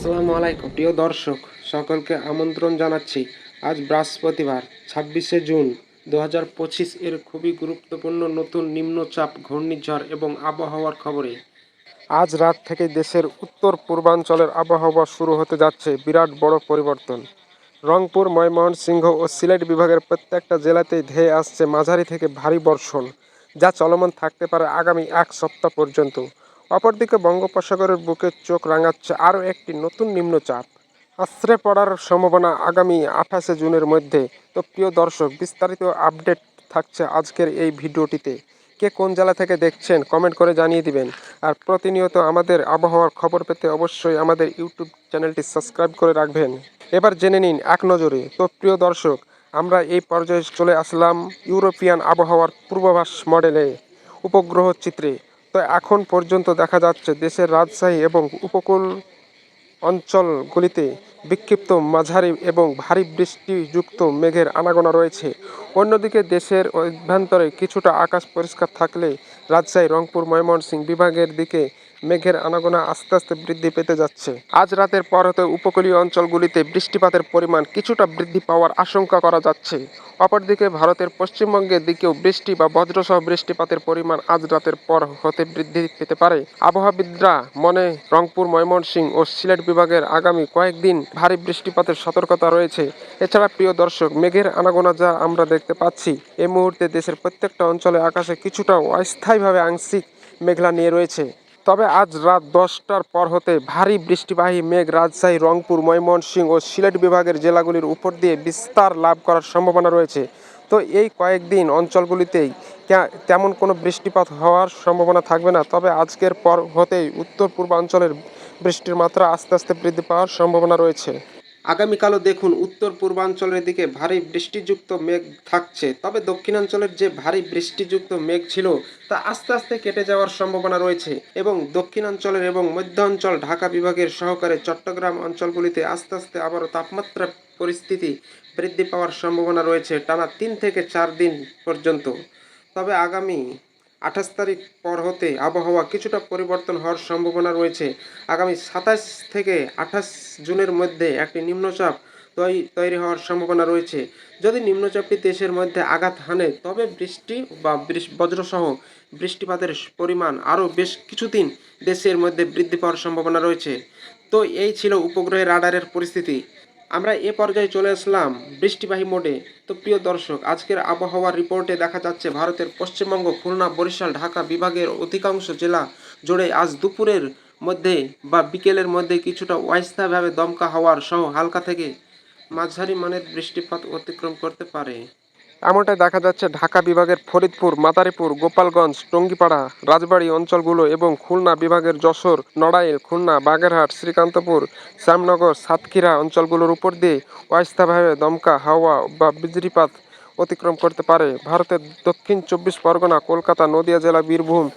আসসালামু আলাইকুম প্রিয় দর্শক, সকলকে আমন্ত্রণ জানাচ্ছি। আজ বৃহস্পতিবার 26শে জুন 2025 এর খুবই গুরুত্বপূর্ণ নতুন নিম্নচাপ, ঘূর্ণিঝড় এবং আবহাওয়ার খবরে। আজ রাত থেকে দেশের উত্তর পূর্বাঞ্চলের আবহাওয়া শুরু হতে যাচ্ছে বিরাট বড় পরিবর্তন। রংপুর, ময়মনসিংহ ও সিলেট বিভাগের প্রত্যেকটা জেলাতেই ধেয়ে আসছে মাঝারি থেকে ভারী বর্ষণ, যা চলমান থাকতে পারে আগামী এক সপ্তাহ পর্যন্ত। অপরদিকে বঙ্গোপসাগরের বুকে চোখ রাঙাচ্ছে আরও একটি নতুন নিম্নচাপ। আছড়ে পড়ার সম্ভাবনা আগামী 28শে জুনের মধ্যে। তো প্রিয় দর্শক, বিস্তারিত আপডেট থাকছে আজকের এই ভিডিওটিতে। কে কোন জেলা থেকে দেখছেন কমেন্ট করে জানিয়ে দিবেন। আর প্রতিনিয়ত আমাদের আবহাওয়ার খবর পেতে অবশ্যই আমাদের ইউটিউব চ্যানেলটি সাবস্ক্রাইব করে রাখবেন। এবার জেনে নিন এক নজরে। তো প্রিয় দর্শক, আমরা এই পর্যায়ে চলে আসলাম ইউরোপিয়ান আবহাওয়ার পূর্বাভাস মডেলে, উপগ্রহ চিত্রে। তো এখন পর্যন্ত দেখা যাচ্ছে দেশের রাজশাহী এবং উপকূল অঞ্চলগুলিতে বিক্ষিপ্ত মাঝারি এবং ভারী বৃষ্টিযুক্ত মেঘের আনাগোনা রয়েছে। অন্যদিকে দেশের অভ্যন্তরে কিছুটা আকাশ পরিষ্কার থাকলে রাজশাহী, রংপুর, ময়মনসিংহ বিভাগের দিকে মেঘের আনাগোনা আস্তে আস্তে বৃদ্ধি পেতে যাচ্ছে। আজ রাতের পর হতে উপকূলীয় অঞ্চলগুলিতে বৃষ্টিপাতের পরিমাণ কিছুটা বৃদ্ধি পাওয়ার আশঙ্কা করা যাচ্ছে। অপরদিকে ভারতের পশ্চিমবঙ্গের দিকেও বৃষ্টি বা বজ্রসহ বৃষ্টিপাতের পরিমাণ আজ রাতের পর হতে বৃদ্ধি পেতে পারে। আবহাওয়াবিদরা মনে রংপুর, ময়মনসিংহ ও সিলেট বিভাগের আগামী কয়েকদিন ভারী বৃষ্টিপাতের সতর্কতা রয়েছে। এছাড়া প্রিয় দর্শক, মেঘের আনাগোনা যা আমরা দেখতে পাচ্ছি, এই মুহূর্তে দেশের প্রত্যেকটা অঞ্চলে আকাশে কিছুটা অস্থায়ীভাবে আংশিক মেঘলা নিয়ে রয়েছে। তবে আজ রাত 10টার পর হতে ভারী বৃষ্টিবাহী মেঘ রাজশাহী, রংপুর, ময়মনসিংহ ও সিলেট বিভাগের জেলাগুলির উপর দিয়ে বিস্তার লাভ করার সম্ভাবনা রয়েছে। তো এই কয়েকদিন অঞ্চলগুলিতেই তেমন কোনো বৃষ্টিপাত হওয়ার সম্ভাবনা থাকবে না। তবে আজকের পর হতেই উত্তর পূর্বাঞ্চলের বৃষ্টির মাত্রা আস্তে আস্তে বৃদ্ধি পাওয়ার সম্ভাবনা রয়েছে। আগামীকালও দেখুন উত্তর পূর্বাঞ্চলের দিকে ভারী বৃষ্টিযুক্ত মেঘ থাকছে। তবে দক্ষিণাঞ্চলের যে ভারী বৃষ্টিযুক্ত মেঘ ছিল তা আস্তে আস্তে কেটে যাওয়ার সম্ভাবনা রয়েছে এবং দক্ষিণাঞ্চলের এবং মধ্যাঞ্চল, ঢাকা বিভাগের সহকারে চট্টগ্রাম অঞ্চলগুলিতে আস্তে আস্তে আবারও তাপমাত্রা পরিস্থিতি বৃদ্ধি পাওয়ার সম্ভাবনা রয়েছে টানা 3 থেকে 4 দিন পর্যন্ত। তবে আগামী 28 তারিখ পর হতে আবহাওয়া কিছুটা পরিবর্তন হওয়ার সম্ভাবনা রয়েছে। আগামী 27 থেকে 28 জুনের মধ্যে একটি নিম্নচাপ তৈরি হওয়ার সম্ভাবনা রয়েছে। যদি নিম্নচাপটি দেশের মধ্যে আঘাত হানে তবে বৃষ্টি বা বজ্রসহ বৃষ্টিপাতের পরিমাণ আরও বেশ কিছুদিন দেশের মধ্যে বৃদ্ধি পাওয়ার সম্ভাবনা রয়েছে। তো এই ছিল উপগ্রহের রাডারের পরিস্থিতি। আমরা এ পর্যায়ে চলে আসলাম বৃষ্টিবাহী মোডে। তো প্রিয় দর্শক, আজকের আবহাওয়ার রিপোর্টে দেখা যাচ্ছে ভারতের পশ্চিমবঙ্গ, খুলনা, বরিশাল, ঢাকা বিভাগের অধিকাংশ জেলা জুড়ে আজ দুপুরের মধ্যে বা বিকেলের মধ্যে কিছুটা অস্থায়ীভাবে দমকা হাওয়ার সহ হালকা থেকে মাঝারি মানের বৃষ্টিপাত অতিক্রম করতে পারে। এমনটাই দেখা যাচ্ছে ঢাকা বিভাগের ফরিদপুর, মাদারীপুর, গোপালগঞ্জ, টঙ্গীপাড়া, রাজবাড়ী অঞ্চলগুলো এবং খুলনা বিভাগের যশোর, নড়াইল, খুলনা, বাগেরহাট, শ্রীকান্তপুর, শ্যামনগর, সাতক্ষীরা অঞ্চলগুলোর উপর দিয়ে অস্থায়ীভাবে দমকা হাওয়া বা বৃষ্টিপাত অতিক্রম করতে পারে। ভারতের দক্ষিণ 24 পরগনা, কলকাতা, নদিয়া জেলা, বীরভূম,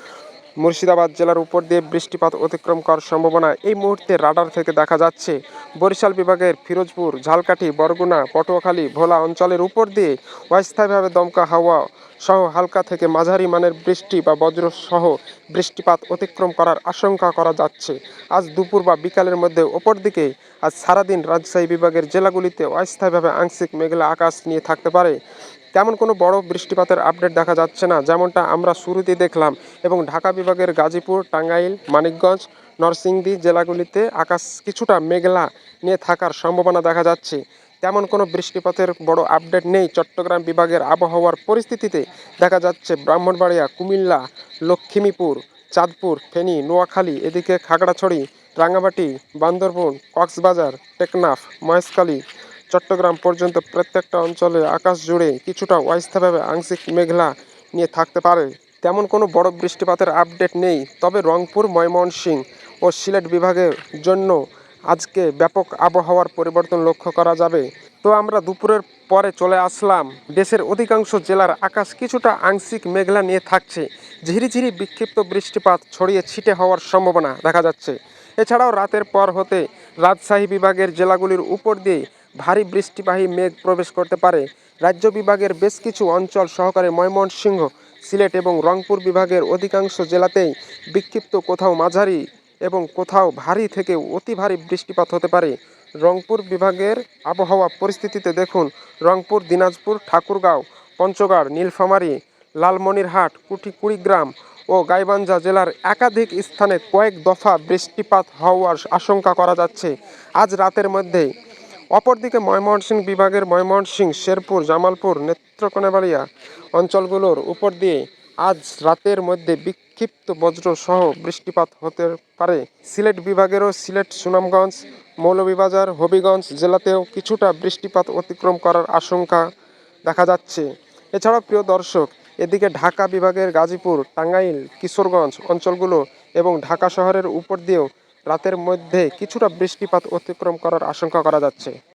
মুর্শিদাবাদ জেলার উপর দিয়ে বৃষ্টিপাত অতিক্রম করার সম্ভাবনা এই মুহূর্তে রাডার থেকে দেখা যাচ্ছে। বরিশাল বিভাগের ফিরোজপুর, ঝালকাঠি, বরগুনা, পটুয়াখালী, ভোলা অঞ্চলের উপর দিয়ে অস্থায়ীভাবে দমকা হাওয়া সহ হালকা থেকে মাঝারি মানের বৃষ্টি বা বজ্র সহ বৃষ্টিপাত অতিক্রম করার আশঙ্কা করা যাচ্ছে আজ দুপুর বা বিকালের মধ্যে। অপরদিকে আজ সারাদিন রাজশাহী বিভাগের জেলাগুলিতে অস্থায়ীভাবে আংশিক মেঘলা আকাশ নিয়ে থাকতে পারে। তেমন কোনো বড় বৃষ্টিপাতের আপডেট দেখা যাচ্ছে না, যেমনটা আমরা শুরুতেই দেখলাম। এবং ঢাকা বিভাগের গাজীপুর, টাঙ্গাইল, মানিকগঞ্জ, নরসিংদী জেলাগুলিতে আকাশ কিছুটা মেঘলা নিয়ে থাকার সম্ভাবনা দেখা যাচ্ছে। তেমন কোনো বৃষ্টিপাতের বড় আপডেট নেই। চট্টগ্রাম বিভাগের আবহাওয়ার পরিস্থিতিতে দেখা যাচ্ছে ব্রাহ্মণবাড়িয়া, কুমিল্লা, লক্ষ্মীপুর, চাঁদপুর, ফেনী, নোয়াখালী, এদিকে খাগড়াছড়ি, রাঙামাটি, বান্দরবান, কক্সবাজার, টেকনাফ, মহেশখালী, চট্টগ্রাম পর্যন্ত প্রত্যেকটা অঞ্চলে আকাশ জুড়ে কিছুটা অস্থায়ীভাবে আংশিক মেঘলা নিয়ে থাকতে পারে। তেমন কোনো বড় বৃষ্টিপাতের আপডেট নেই। তবে রংপুর, ময়মনসিংহ ও সিলেট বিভাগের জন্য আজকে ব্যাপক আবহাওয়ার পরিবর্তন লক্ষ্য করা যাবে। তো আমরা দুপুরের পরে চলে আসলাম দেশের অধিকাংশ জেলার আকাশ কিছুটা আংশিক মেঘলা নিয়ে থাকছে। ঝিরিঝিরি বিক্ষিপ্ত বৃষ্টিপাত ছড়িয়ে ছিটে হওয়ার সম্ভাবনা দেখা যাচ্ছে। এছাড়াও রাতের পর হতে রাজশাহী বিভাগের জেলাগুলির উপর দিয়ে ভারী বৃষ্টিবাহী মেঘ প্রবেশ করতে পারে। রাজ্য বিভাগের বেশ কিছু অঞ্চল সহকারে ময়মনসিংহ, সিলেট এবং রংপুর বিভাগের অধিকাংশ জেলাতেই বিক্ষিপ্ত কোথাও মাঝারি এবং কোথাও ভারী থেকে অতি ভারী বৃষ্টিপাত হতে পারে। রংপুর বিভাগের আবহাওয়া পরিস্থিতিতে দেখুন রংপুর, দিনাজপুর, ঠাকুরগাঁও, পঞ্চগড়, নীলফামারী, লালমনিরহাট, কুড়িগ্রাম ও গাইবান্ধা জেলার একাধিক স্থানে কয়েক দফা বৃষ্টিপাত হওয়ার আশঙ্কা করা যাচ্ছে আজ রাতের মধ্যেই। অপরদিকে ময়মনসিংহ বিভাগের ময়মনসিংহ, শেরপুর, জামালপুর, নেত্রকোনাবাড়িয়া অঞ্চলগুলোর উপর দিয়ে আজ রাতের মধ্যে বিক্ষিপ্ত বজ্রসহ বৃষ্টিপাত হতে পারে। সিলেট বিভাগেরও সিলেট, সুনামগঞ্জ, মৌলভীবাজার, হবিগঞ্জ জেলাতেও কিছুটা বৃষ্টিপাত অতিক্রম করার আশঙ্কা দেখা যাচ্ছে। এছাড়াও প্রিয় দর্শক, এদিকে ঢাকা বিভাগের গাজীপুর, টাঙ্গাইল, কিশোরগঞ্জ অঞ্চলগুলো এবং ঢাকা শহরের উপর দিয়েও রাতের মধ্যে কিছুটা বৃষ্টিপাত অতিক্রম করার আশঙ্কা করা যাচ্ছে।